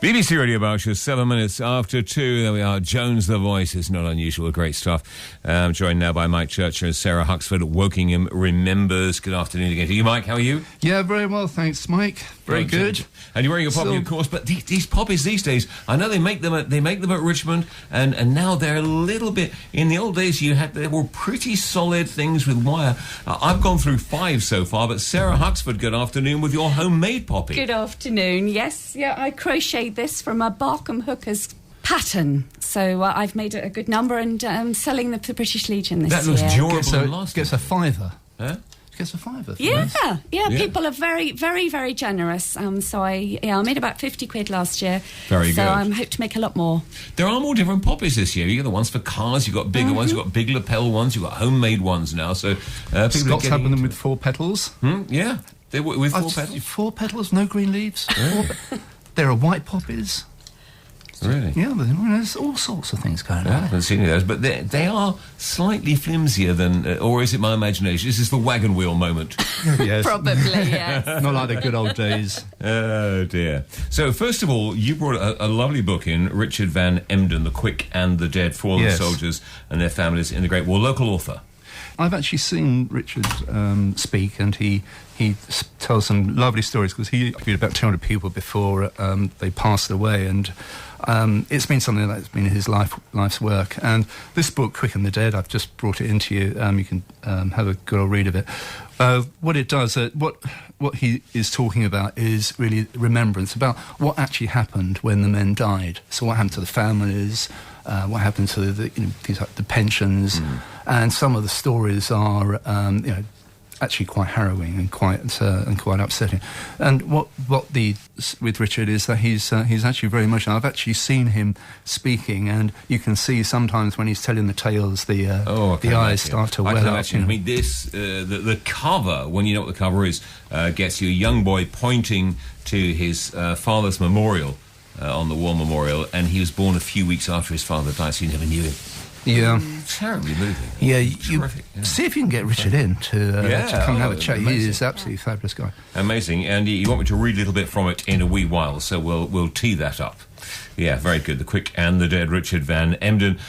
BBC Radio Belcher, 7 minutes after 2. There we are. Jones the Voice is not unusual. Great stuff. I'm joined now by Mike Churcher and Sarah Huxford at Wokingham Remembers. Good afternoon again to you, Mike. How are you? Yeah, very well, thanks, Mike. Very good. And you're wearing a poppy, of course, but these poppies these days, I know they make them at Richmond, and now they're a little bit... In the old days, they were pretty solid things with wire. I've gone through 5 so far, but Sarah Huxford, good afternoon, with your homemade poppy. Good afternoon. Yes, I crocheted this from a Barkham Hooker's pattern. So I've made a good number and selling them for the British Legion this year. That looks durable and lasting. Gets a fiver. Huh? Gets a fiver. Yeah. People are very, very, very generous. So I made about 50 quid last year. Very good. So I hope to make a lot more. There are more different poppies this year. You got the ones for cars, you've got bigger ones, you've got big lapel ones, you've got homemade ones now. So Scott's having them with 4 petals. Yeah, with 4 petals. 4 petals, no green leaves. There are white poppies. Really? Yeah, there's all sorts of things going on. I haven't seen any of those, but they are slightly flimsier than... or is it my imagination? This is the wagon wheel moment. Yes. Probably, yes. Not like the good old days. Oh, dear. So, first of all, you brought a lovely book in, Richard van Emden, The Quick and the Dead, Fallen Soldiers and Their Families in the Great War. Local author. I've actually seen Richard speak, and he tells some lovely stories, because he interviewed about 200 people before they passed away, and it's been something that's been his life's work. And this book, Quick and the Dead, I've just brought it into you. You can have a good old read of it. What it does, what he is talking about is really remembrance, about what actually happened when the men died. So what happened to the families, what happened to the pensions, and some of the stories are actually quite harrowing and quite upsetting. And what with Richard is that he's actually very emotional. I've actually seen him speaking, and you can see sometimes when he's telling the tales, the eyes start to well up. I mean, this the cover, when you know what the cover is, gets you a young boy pointing to his father's memorial on the war memorial, and he was born a few weeks after his father died, so you never knew him. Yeah. Terribly moving. Yeah, terrific. See if you can get Richard in to come and have a chat. Amazing. He is absolutely a fabulous guy. Amazing. And you want me to read a little bit from it in a wee while, so we'll tee that up. Yeah, very good. The Quick and the Dead, Richard van Emden.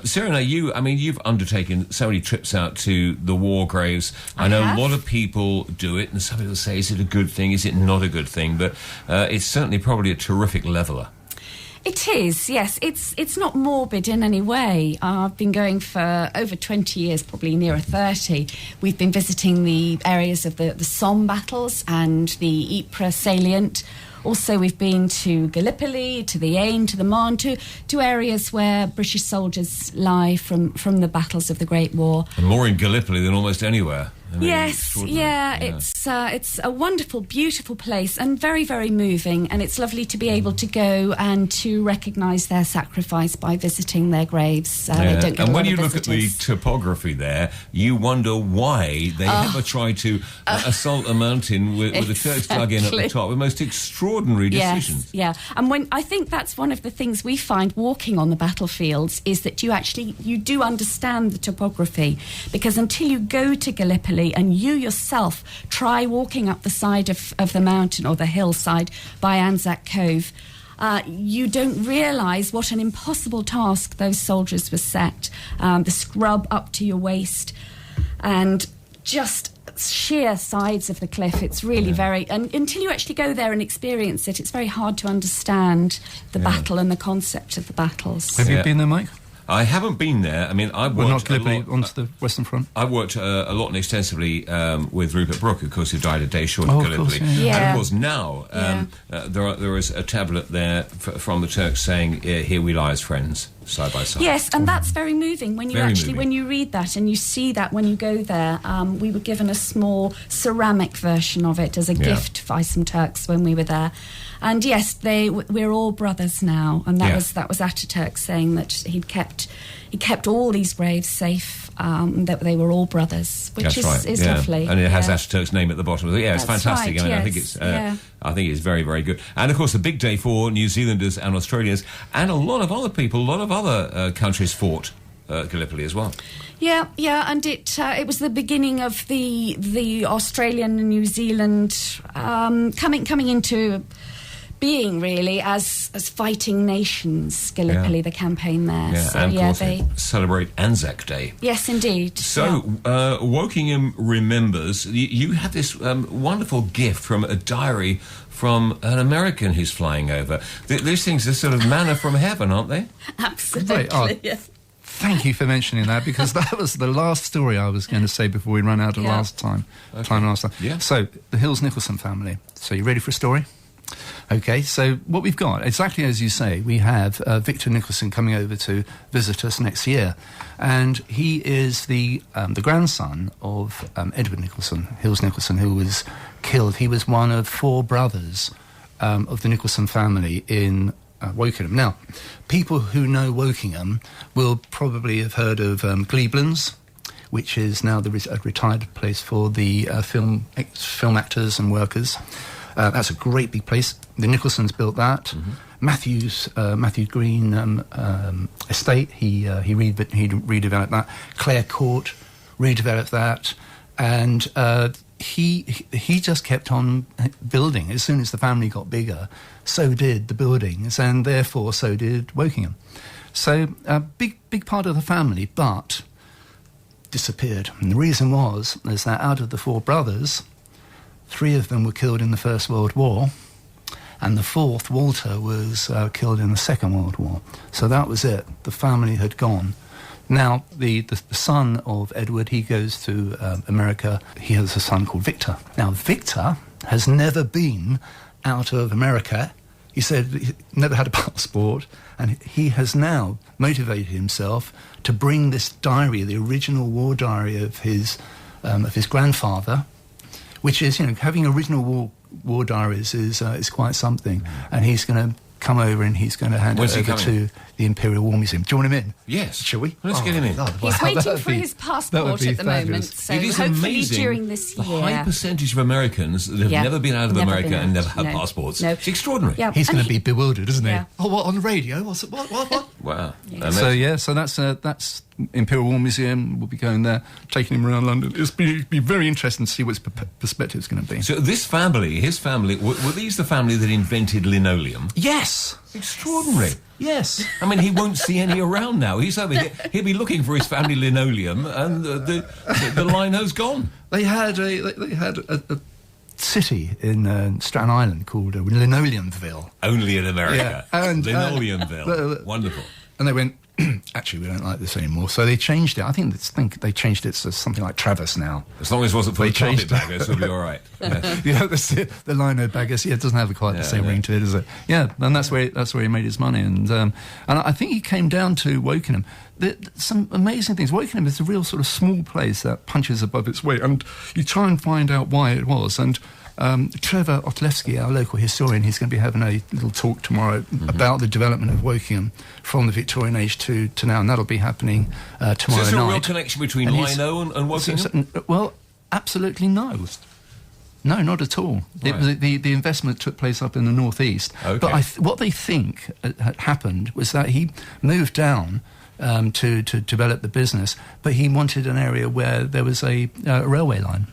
Sarah, now you've undertaken so many trips out to the war graves. I know a lot of people do it, and some people say, is it a good thing? Is it not a good thing? But it's certainly probably a terrific leveller. It is, yes. It's not morbid in any way. I've been going for over 20 years, probably nearer 30. We've been visiting the areas of the Somme battles and the Ypres salient. Also, we've been to Gallipoli, to the Aisne, to the Marne, to areas where British soldiers lie from the battles of the Great War. And more in Gallipoli than almost anywhere. I mean, it's a wonderful, beautiful place and very, very moving, and it's lovely to be able to go and to recognise their sacrifice by visiting their graves. They don't get and when you visitors. Look at the topography there, you wonder why they ever tried to assault a mountain with the Turks dug in at the top. The most extraordinary decisions. Yes, yeah. And I think that's one of the things we find walking on the battlefields is that you do understand the topography, because until you go to Gallipoli and you yourself try walking up the side of the mountain or the hillside by Anzac Cove, you don't realise what an impossible task those soldiers were set. The scrub up to your waist and just sheer sides of the cliff. It's really and until you actually go there and experience it, it's very hard to understand the battle and the concept of the battles. Have you been there, Mike? I haven't been there. I mean, I've worked not Gallipoli, onto the Western Front. I worked a lot and extensively with Rupert Brooke, of course, who died a day short of Gallipoli. Course, yeah. And of course, now there is a tablet there from the Turks saying, "Here we lie as friends, side by side." Yes, and that's very moving when you when you read that and you see that when you go there. We were given a small ceramic version of it as a gift by some Turks when we were there. And yes, we're all brothers now, and that was Ataturk saying that he kept all these graves safe, that they were all brothers, which is lovely. And it has Ataturk's name at the bottom of it. Yeah, it's fantastic. Right, I mean, I think it's very, very good. And of course, a big day for New Zealanders and Australians, and a lot of other people, a lot of other countries fought Gallipoli as well. Yeah, and it was the beginning of the Australian and New Zealand coming into being really as fighting nations, Gallipoli, the campaign there. Yeah, So, and of course they they celebrate Anzac Day. Yes, indeed. So, Wokingham Remembers, you have this wonderful gift from a diary from an American who's flying over. These things are sort of manna from heaven, aren't they? Absolutely. Right, yes. Thank you for mentioning that, because that was the last story I was going to say before we ran out of last time. Yeah. So, the Hills-Nicholson family. So, you ready for a story? Okay, so what we've got, exactly as you say, we have Victor Nicholson coming over to visit us next year. And he is the grandson of Edward Nicholson, Hills-Nicholson, who was killed. He was one of 4 brothers of the Nicholson family in Wokingham. Now, people who know Wokingham will probably have heard of Gleeblands, which is now a retired place for the film actors and workers. That's a great big place. The Nicholsons built that. Mm-hmm. Matthew Green estate, he redeveloped that. Clare Court redeveloped that, and he just kept on building. As soon as the family got bigger, so did the buildings, and therefore so did Wokingham. So a big part of the family, but disappeared. And the reason is that out of the 4 brothers, 3 of them were killed in the First World War, and the 4th, Walter, was killed in the Second World War. So that was it. The family had gone. Now, the son of Edward, he goes to America. He has a son called Victor. Now, Victor has never been out of America. He said he never had a passport, and he has now motivated himself to bring this diary, the original war diary of his grandfather, which is, having original war diaries is quite something. And he's going to come over and he's going to hand it over to the Imperial War Museum. Do you want him in? Yes. Shall we? Let's get him in. He's waiting for his passport at the moment, so it is hopefully amazing during this the year. high percentage of Americans that have never been out of America and never had passports. No. It's extraordinary. Yeah. He's going to be bewildered, isn't he? Yeah. Oh, what, on the radio? What? Wow. Yeah. So that's Imperial War Museum. We'll be going there, taking him around London. It'll be very interesting to see what his perspective is going to be. So this family, his family, were these the family that invented linoleum? Yes. Extraordinary. Yes. I mean, he won't see any around now. He's over here. He'll be looking for his family linoleum, and the lino's gone. They had a city in Staten Island called Linoleumville. Only in America. Yeah. And Linoleumville. Wonderful. And they went, actually, we don't like this anymore. So they changed it. I think they changed it to something like Travis now. As long as it wasn't for the carpetbaggers, we'll be all right. Yeah. The lino baggers. Yeah, it doesn't have quite the same ring to it, does it? Yeah, and that's where he made his money. And I think he came down to Wokingham. Some amazing things. Wokingham is a real sort of small place that punches above its weight, and you try and find out why it was. And Trevor Otlewski, our local historian, he's going to be having a little talk tomorrow about the development of Wokingham from the Victorian age to now, and that'll be happening tomorrow night. So is there a real connection between lino and Wokingham? Well, absolutely no. No, not at all. Right. The investment took place up in the northeast. Okay. But what they think had happened was that he moved down to develop the business, but he wanted an area where there was a railway line.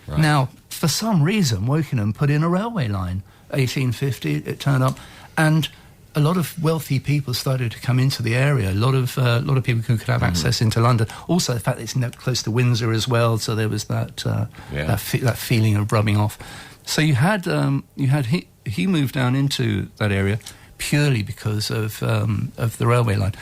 Right. Now, for some reason, Wokingham put in a railway line. 1850, it turned up, and a lot of wealthy people started to come into the area. A lot of people who could have access into London. Also, the fact that it's close to Windsor as well, so there was that feeling of rubbing off. So you had he moved down into that area purely because of the railway line.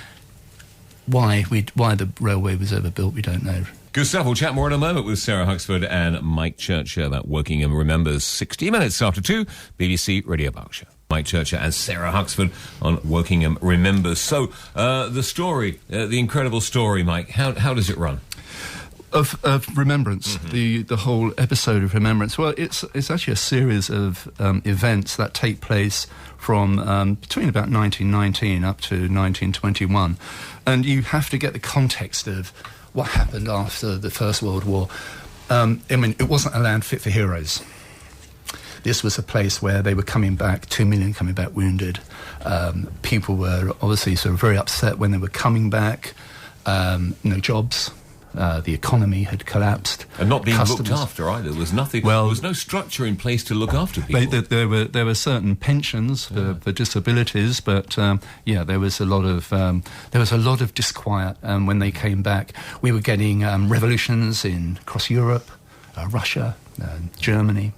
Why the railway was ever built, we don't know. Good stuff. We'll chat more in a moment with Sarah Huxford and Mike Churcher. That Wokingham Remembers, 60 minutes after 2, BBC Radio Berkshire. Mike Churcher and Sarah Huxford on Wokingham Remembers. So, the story, the incredible story, Mike, how does it run? Of Remembrance, the whole episode of Remembrance. Well, it's actually a series of events that take place from between about 1919 up to 1921. And you have to get the context of what happened after the First World War. It wasn't a land fit for heroes. This was a place where they were coming back, 2 million coming back wounded. People were obviously sort of very upset when they were coming back. No jobs. The economy had collapsed. And not being looked after either. There was nothing. Well, there was no structure in place to look after people. There were certain pensions for disabilities, but there was a lot of disquiet when they came back. We were getting revolutions across Europe, Russia, Germany.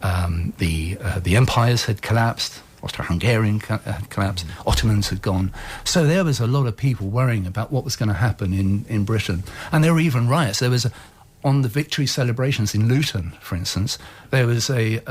The empires had collapsed. Austro-Hungarian had collapsed. Ottomans had gone. So there was a lot of people worrying about what was going to happen in Britain. And there were even riots. There was on the victory celebrations in Luton, for instance, there was a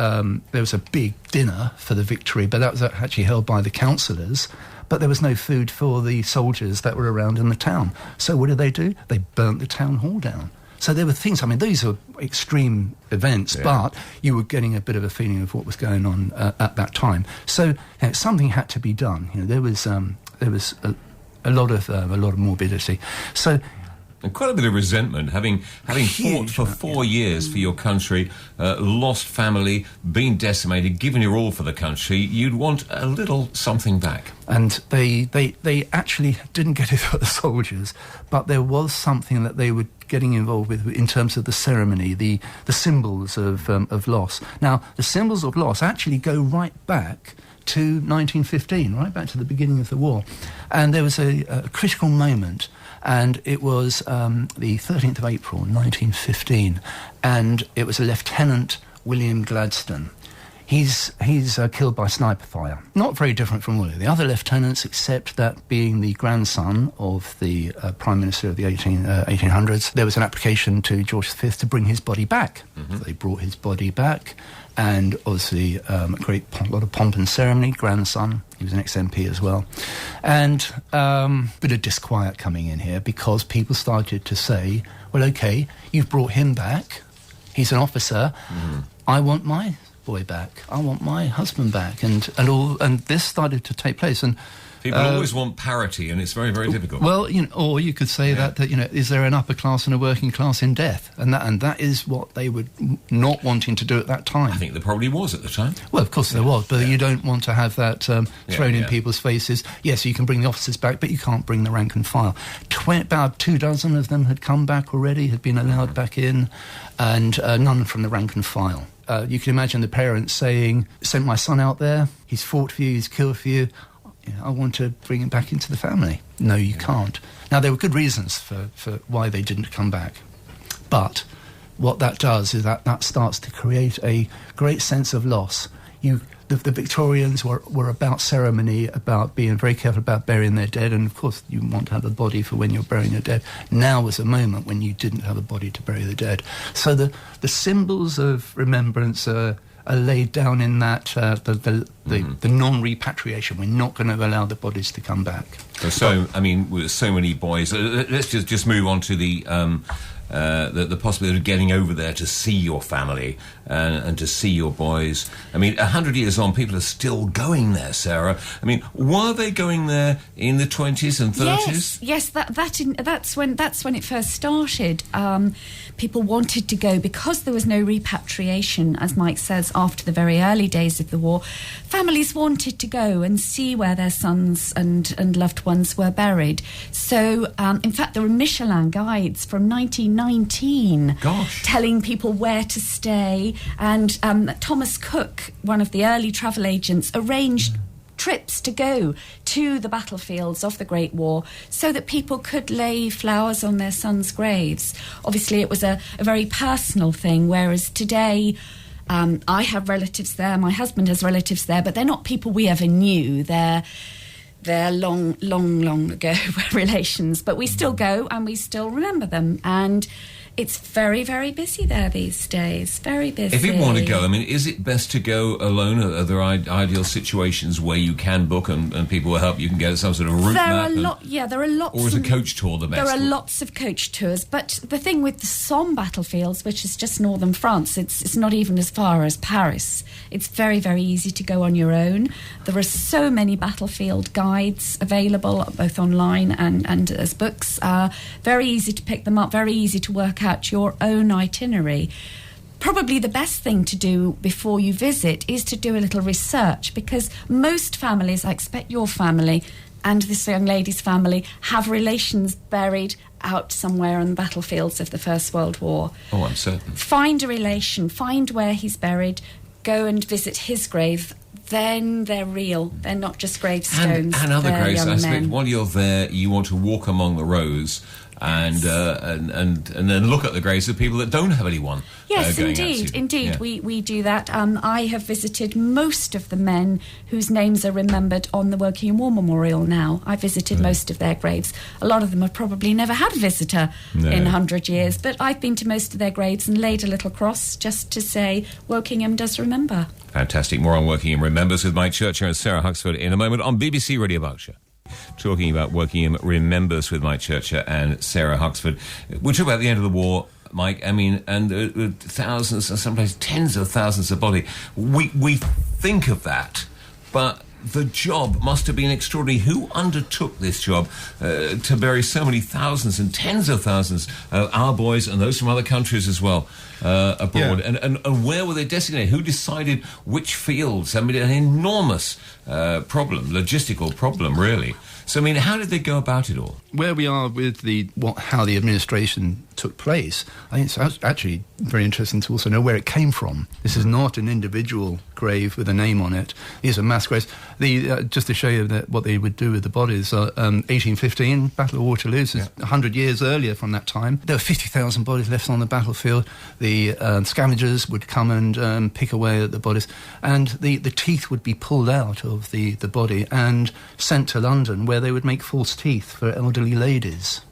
big dinner for the victory, but that was actually held by the councillors. But there was no food for the soldiers that were around in the town. So what did they do? They burnt the town hall down. So there were things, I mean, these are extreme events, but you were getting a bit of a feeling of what was going on at that time. So something had to be done. There was a lot of morbidity. So. And quite a bit of resentment, having fought for 4 years for your country, lost family, been decimated, given your all for the country, you'd want a little something back. And they actually didn't get it for the soldiers, but there was something that they were getting involved with in terms of the ceremony, the symbols of loss. Now, the symbols of loss actually go right back to 1915, right back to the beginning of the war. And there was a critical moment, and it was the 13th of April, 1915, and it was a Lieutenant William Gladstone. He's killed by sniper fire. Not very different from all of the other lieutenants, except that being the grandson of the Prime Minister of the 1800s, there was an application to George V to bring his body back. Mm-hmm. So they brought his body back, and obviously a lot of pomp and ceremony. Grandson, he was an ex-MP as well. And bit of disquiet coming in here, because people started to say, well, OK, you've brought him back. He's an officer. Mm-hmm. I want my boy back. I want my husband back, and this started to take place. And people always want parity, and it's very, very difficult. Well, or you could say that is there an upper class and a working class in death, and that is what they were not wanting to do at that time. I think there probably was at the time. Well, of course there was, but you don't want to have that thrown in people's faces. Yes, you can bring the officers back, but you can't bring the rank and file. About 24 of them had come back already, had been allowed back in, and none from the rank and file. You can imagine the parents saying, sent my son out there, he's fought for you, he's killed for you, I want to bring him back into the family. No, you can't. Now, there were good reasons for why they didn't come back. But what that does is that starts to create a great sense of loss. The Victorians were about ceremony, about being very careful about burying their dead, and of course you want to have a body for when you're burying your dead. Now was a moment when you didn't have a body to bury the dead. So the symbols of remembrance are laid down in that the non-repatriation. We're not going to allow the bodies to come back. So I mean, with so many boys, let's just move on to the possibility of getting over there to see your family and to see your boys. I mean, 100 years on, people are still going there, Sarah. I mean, were they going there in the 20s and 30s? Yes, that's when it first started. People wanted to go because there was no repatriation, as Mike says, after the very early days of the war. Families wanted to go and see where their sons and loved ones were buried. So, in fact, there were Michelin guides from 1919 telling people where to stay. And Thomas Cook, one of the early travel agents, arranged trips to go to the battlefields of the Great War so that people could lay flowers on their sons' graves. Obviously, it was a very personal thing, whereas today I have relatives there, my husband has relatives there, but they're not people we ever knew. They're long ago relations, but we still go and we still remember them. And it's very, very busy there these days. Very busy. If you want to go, I mean, is it best to go alone? Are there ideal situations where you can book and people will help? You can get some sort of route map? There are lots. Or is a coach tour the best? There are lots of coach tours, but the thing with the Somme battlefields, which is just northern France, it's not even as far as Paris. It's very, very easy to go on your own. There are so many battlefield guides available, both online and as books. Very easy to pick them up, very easy to work out your own itinerary. Probably the best thing to do before you visit is to do a little research, because most families, I expect your family and this young lady's family, have relations buried out somewhere on the battlefields of the First World War. Oh, I'm certain. Find a relation, find where he's buried, go and visit his grave. Then they're real. They're not just gravestones. And other they're graves. young I suppose men. while you're there, you want to walk among the rows and then look at the graves of people that don't have anyone. Yes, going out indeed, to. indeed. Yeah. We do that. I have visited most of the men whose names are remembered on the Wokingham War Memorial now. I visited most of their graves. A lot of them have probably never had a visitor in 100 years, but I've been to most of their graves and laid a little cross just to say Wokingham does remember. Fantastic. More on Wokingham Remembers with Mike Churcher and Sarah Huxford in a moment on BBC Radio Berkshire. Talking about Wokingham Remembers with Mike Churcher and Sarah Huxford. We're talking about the end of the war, Mike. I mean, and thousands, and sometimes tens of thousands of bodies. We think of that, but the job must have been extraordinary. Who undertook this job to bury so many thousands and tens of thousands of our boys and those from other countries as well abroad? Yeah. And where were they designated? Who decided which fields? I mean, an enormous problem, logistical problem, really. So, I mean, how did they go about it all? Where we are with how the administration took place, I think it's actually very interesting to also know where it came from. This is not an individual grave with a name on it. These are mass graves. Just to show you what they would do with the bodies, 1815, Battle of Waterloo, this is 100 years earlier from that time. There were 50,000 bodies left on the battlefield. The scavengers would come and pick away at the bodies, and the teeth would be pulled out of the body and sent to London, where they would make false teeth for elderly ladies.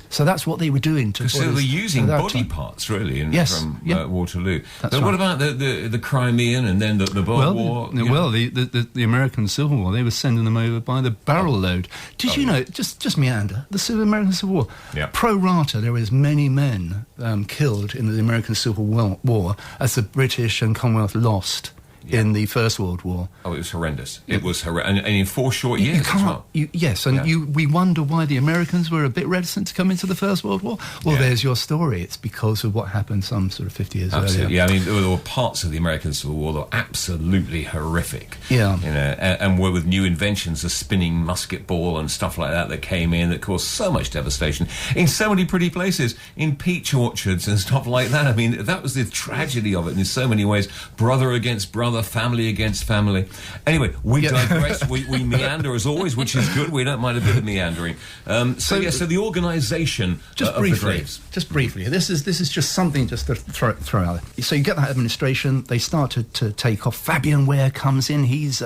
So that's what they were doing to bodies. So they were using at that body time. parts, really, from Waterloo. That's but what right. about the Crimean and then the Boer War? The American Civil War, they were sending them over by the barrel load. Did you know, just meander, the American Civil War, pro rata, there were as many men killed in the American Civil War as the British and Commonwealth lost in the First World War. Oh, it was horrendous. It was horrendous. And in 4 short years as well. We wonder why the Americans were a bit reticent to come into the First World War. Well, there's your story. It's because of what happened some sort of 50 years earlier. Yeah, I mean, there were parts of the American Civil War that were absolutely horrific. Yeah. You know, and were with new inventions, the spinning musket ball and stuff like that came in that caused so much devastation in so many pretty places, in peach orchards and stuff like that. I mean, that was the tragedy of it in so many ways. Brother against brother, family against family. Anyway, we digress. we meander as always, which is good. We don't mind a bit of meandering. So the organisation of the graves. Just briefly, this is just something just to throw out. So you get that administration. They started to take off. Fabian Ware comes in. He's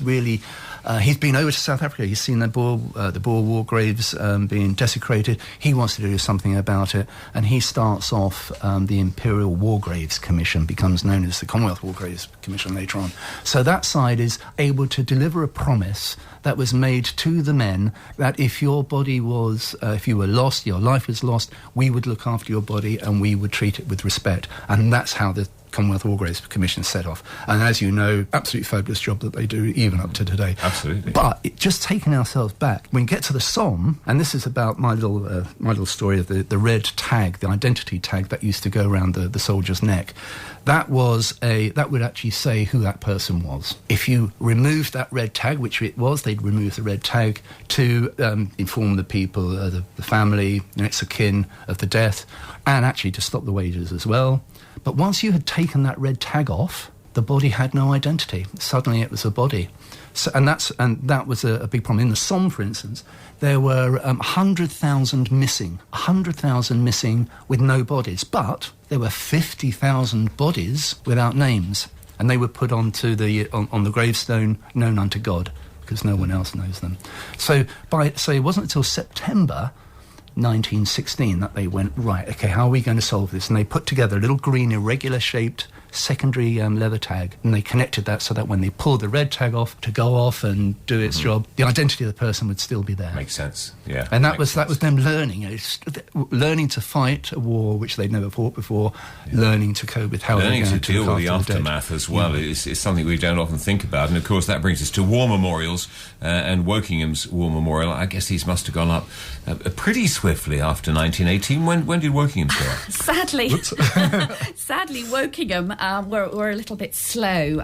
really. He's been over to South Africa. He's seen the Boer War graves being desecrated. He wants to do something about it, and he starts off the Imperial War Graves Commission, becomes known as the Commonwealth War Graves Commission later on. So that side is able to deliver a promise that was made to the men that if your body was, if you were lost, your life was lost, we would look after your body and we would treat it with respect. And that's how the Commonwealth War Graves Commission set off. And as you know, absolutely fabulous job that they do even up to today. Absolutely. But just taking ourselves back, when we get to the Somme, and this is about my little story of the red tag, the identity tag that used to go around the soldier's neck, that would actually say who that person was. If you removed that red tag, which it was, they'd remove the red tag to inform the people, the family, next of kin of the death, and actually to stop the wages as well. But once you had taken that red tag off, the body had no identity. Suddenly it was a body. So, and that was a big problem. In the Somme, for instance, there were 100,000 missing. 100,000 missing with no bodies. But there were 50,000 bodies without names. And they were put onto on the gravestone, known unto God, because no one else knows them. So it wasn't until September 1916 that they went, right, okay, how are we going to solve this? And they put together a little green irregular shaped secondary leather tag, and they connected that so that when they pulled the red tag off to go off and do its job, the identity of the person would still be there. Makes sense, yeah. And that was them learning to fight a war which they'd never fought before, learning to cope with how they're going to deal with the aftermath as well. It's something we don't often think about, and of course that brings us to war memorials and Wokingham's War Memorial. I guess these must have gone up pretty swiftly after 1918. When did Wokingham go up? Sadly, Wokingham were a little bit slow.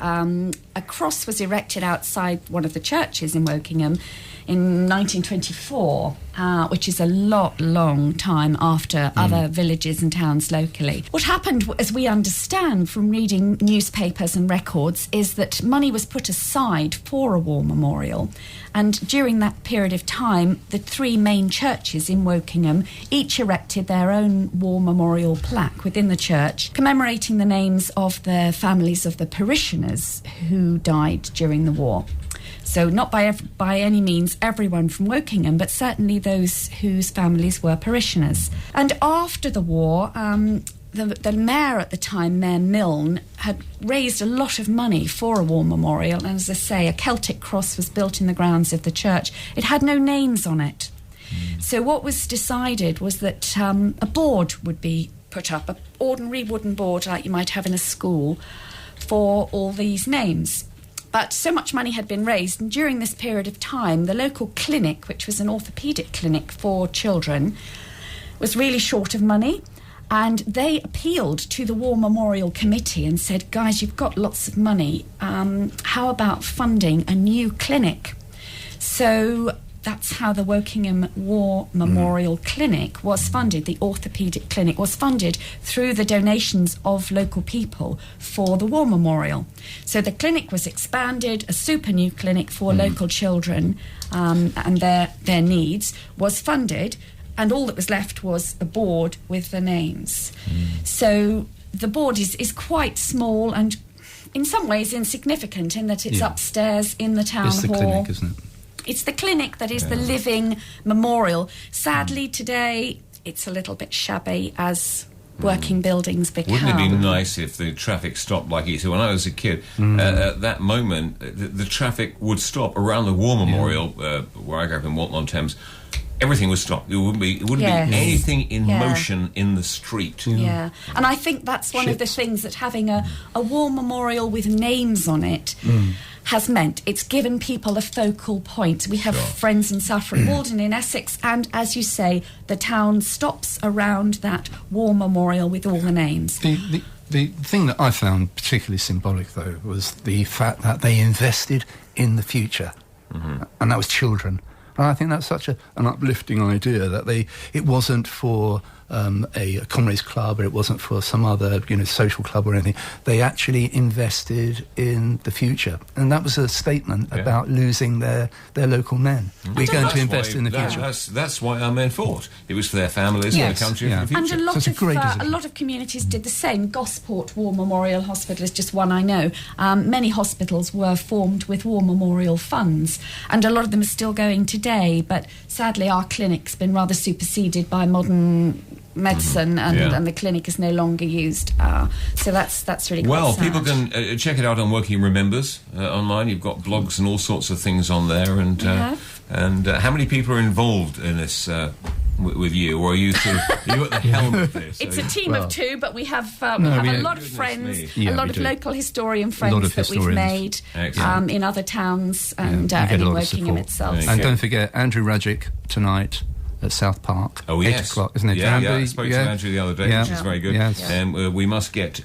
A cross was erected outside one of the churches in Wokingham in 1924, which is a long time after other villages and towns locally. What happened, as we understand from reading newspapers and records, is that money was put aside for a war memorial. And during that period of time, the three main churches in Wokingham each erected their own war memorial plaque within the church, commemorating the names of the families of the parishioners who died during the war. So not by any means everyone from Wokingham, but certainly those whose families were parishioners. And after the war, the mayor at the time, Mayor Milne, had raised a lot of money for a war memorial, and as I say, a Celtic cross was built in the grounds of the church. It had no names on it. So what was decided was that a board would be put up, an ordinary wooden board like you might have in a school, for all these names. But so much money had been raised, and during this period of time, the local clinic, which was an orthopaedic clinic for children, was really short of money. And they appealed to the War Memorial Committee and said, guys, you've got lots of money. How about funding a new clinic? So that's how the Wokingham War Memorial Clinic was funded. The orthopaedic clinic was funded through the donations of local people for the War Memorial. So the clinic was expanded, a super new clinic for local children and their needs was funded. And all that was left was a board with the names. So the board is quite small and in some ways insignificant in that it's upstairs in the town hall. It's the clinic, isn't it? It's the clinic that is the living memorial. Sadly, today, it's a little bit shabby as working buildings become. Wouldn't it be nice if the traffic stopped like it used to? When I was a kid, at that moment, the traffic would stop around the War Memorial, where I grew up in Walton-on-Thames. Everything would stop. It wouldn't be anything in motion in the street. Yeah, and I think that's one of the things that having a war memorial with names on it has meant. It's given people a focal point. We have friends in Suffolk, Walden in Essex, and as you say, the town stops around that war memorial with all the names. The thing that I found particularly symbolic, though, was the fact that they invested in the future, and that was children. And I think that's such an uplifting idea that it wasn't for a comrades club, or it wasn't for some other social club or anything. They actually invested in the future, and that was a statement about losing their local men. We're going to invest in the future. That's why our men fought. It was for their families and the country and the future. And a lot of communities did the same. Gosport War Memorial Hospital is just one I know. Many hospitals were formed with war memorial funds, and a lot of them are still going today. But sadly, our clinic's been rather superseded by modern medicine, and the clinic is no longer used. So that's really quite sad. People can check it out on Wokingham Remembers online. You've got blogs and all sorts of things on there. And how many people are involved in this with you, or are you at the helm of this? It's a team of two, but we have a lot of friends, a lot of local historian friends that we've made in other towns and in Wokingham itself. And don't forget Andrew Radjic tonight at South Park. Oh, yes. 8 o'clock, isn't it? Yeah, I spoke to Andrew the other day, which is very good. Yes. We must get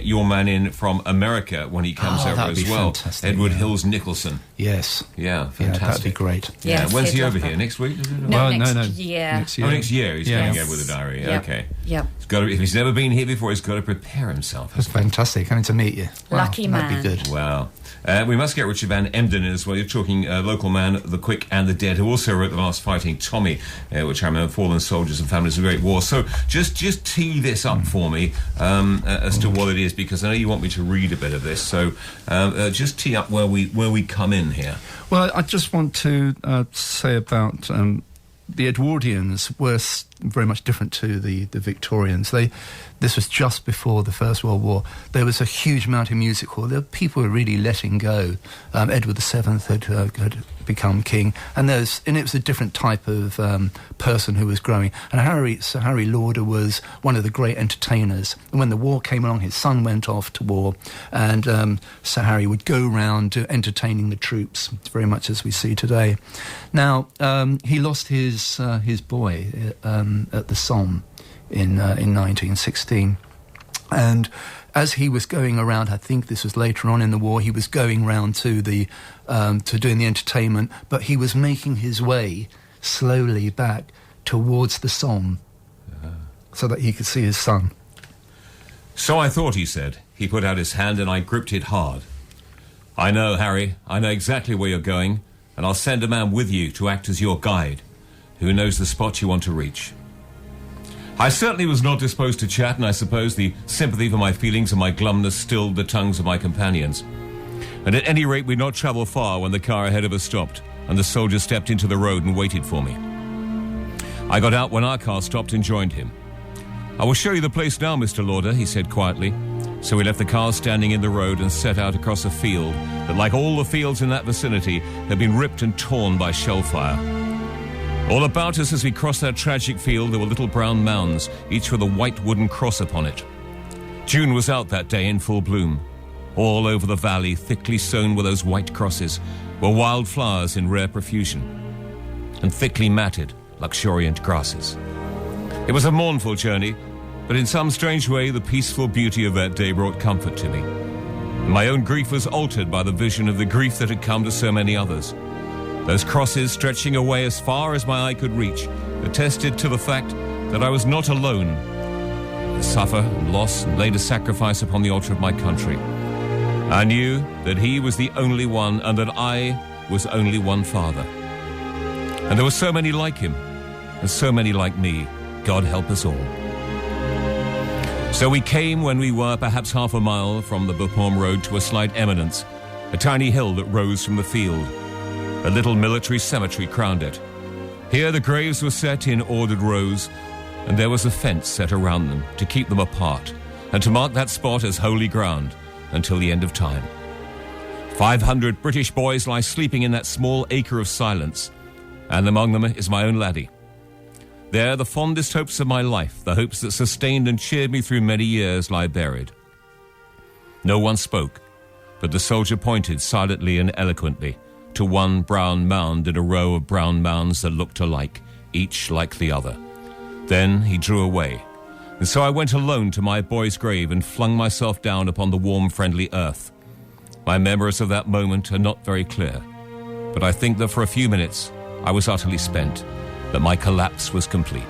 your man in from America when he comes over as well. Fantastic, Edward Hills Nicholson. Yes. Yeah, fantastic. That'd be great. Yeah. When's he over here? Next week? Next year. Next year. Oh, next year he's going over with a diary. Yep. Okay. Yep. If he's never been here before, he's got to prepare himself. That's fantastic. Coming to meet you. Lucky man. That'd be good. Wow. We must get Richard Van Emden in as well. You're talking local man, the quick and the dead, who also wrote The Last Fighting Tommy, which I remember, Fallen Soldiers and Families of the Great War. So just tee this up for me as to what it is, because I know you want me to read a bit of this. So just tee up where we come in here. Well, I just want to say about the Edwardians were very much different to the Victorians. This was just before the First World War. There was a huge amount of music hall. People were really letting go. Edward VII had become king, and it was a different type of person who was growing. And Sir Harry Lauder was one of the great entertainers. And when the war came along, his son went off to war, and Sir Harry would go around entertaining the troops, very much as we see today. Now, he lost his boy at the Somme in 1916, And as he was going around, I think this was later on in the war, he was going round to doing the entertainment, but he was making his way slowly back towards the Somme so that he could see his son. So I thought, he said. He put out his hand and I gripped it hard. I know, Harry, I know exactly where you're going, and I'll send a man with you to act as your guide, who knows the spot you want to reach. I certainly was not disposed to chat, and I suppose the sympathy for my feelings and my glumness stilled the tongues of my companions. And at any rate, we'd not travelled far when the car ahead of us stopped, and the soldier stepped into the road and waited for me. I got out when our car stopped and joined him. I will show you the place now, Mr. Lauder, he said quietly. So we left the car standing in the road and set out across a field that, like all the fields in that vicinity, had been ripped and torn by shell fire. All about us as we crossed that tragic field there were little brown mounds, each with a white wooden cross upon it. June was out that day in full bloom. All over the valley, thickly sown with those white crosses, were wild flowers in rare profusion, and thickly matted, luxuriant grasses. It was a mournful journey, but in some strange way the peaceful beauty of that day brought comfort to me. My own grief was altered by the vision of the grief that had come to so many others. Those crosses, stretching away as far as my eye could reach, attested to the fact that I was not alone to suffer and loss and laid a sacrifice upon the altar of my country. I knew that he was the only one and that I was only one father. And there were so many like him and so many like me. God help us all. So we came when we were perhaps half a mile from the Bapaume road to a slight eminence, a tiny hill that rose from the field. A little military cemetery crowned it. Here the graves were set in ordered rows, and there was a fence set around them to keep them apart and to mark that spot as holy ground until the end of time. 500 British boys lie sleeping in that small acre of silence, and among them is my own laddie. There the fondest hopes of my life, the hopes that sustained and cheered me through many years, lie buried. No one spoke, but the soldier pointed silently and eloquently to one brown mound in a row of brown mounds that looked alike, each like the other. Then he drew away, and so I went alone to my boy's grave and flung myself down upon the warm, friendly earth. My memories of that moment are not very clear, but I think that for a few minutes I was utterly spent, that my collapse was complete.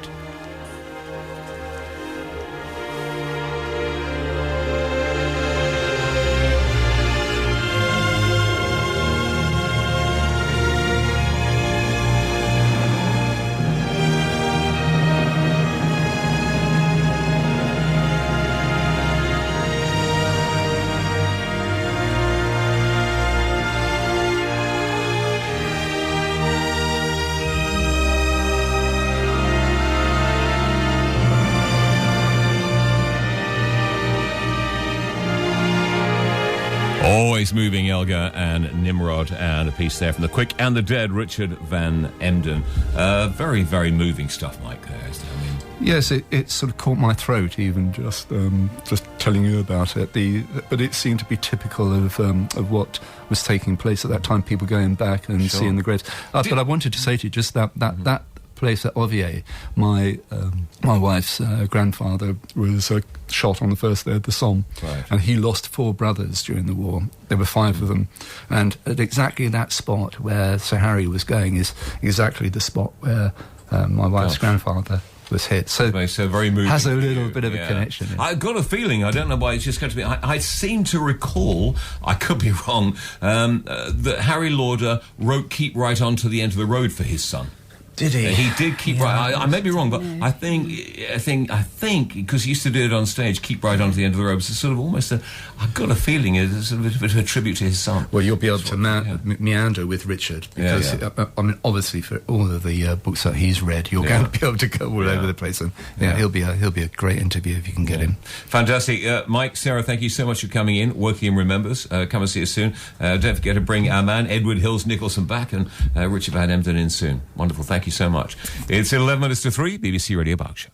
Always moving, Elgar and Nimrod, and a piece there from The Quick and the Dead, Richard Van Emden. Very, very moving stuff, Mike, there, isn't it? I mean, yes, it sort of caught my throat, even just telling you about it. But it seemed to be typical of what was taking place at that time, people going back and seeing the graves. But I wanted to say to you just that place at Ovier, my wife's grandfather was shot on the first day of the Somme, right. And he lost 4 brothers during the war. There were 5 of them, and at exactly that spot where Sir Harry was going is exactly the spot where my wife's grandfather was hit. So very moving. Has a little bit of a connection. Yeah. I've got a feeling, I don't know why, it's just got to be, I seem to recall, I could be wrong, that Harry Lauder wrote "Keep Right On to the End of the Road" for his son. Did he? He did keep right. I may be wrong, but I think because he used to do it on stage, "Keep Right On to the End of the Road." It's sort of almost I've got a feeling it's sort of a bit of a tribute to his son. Well, you'll be able to meander with Richard because I mean, obviously, for all of the books that he's read, you're going to be able to go all over the place, and he'll be a great interview if you can get him. Fantastic, Mike, Sarah. Thank you so much for coming in. Wokingham Remembers. Come and see us soon. Don't forget to bring our man Edward Hills Nicholson back and Richard Van Emden in soon. Wonderful. Thank you so much. It's 11 minutes to 3, BBC Radio Berkshire.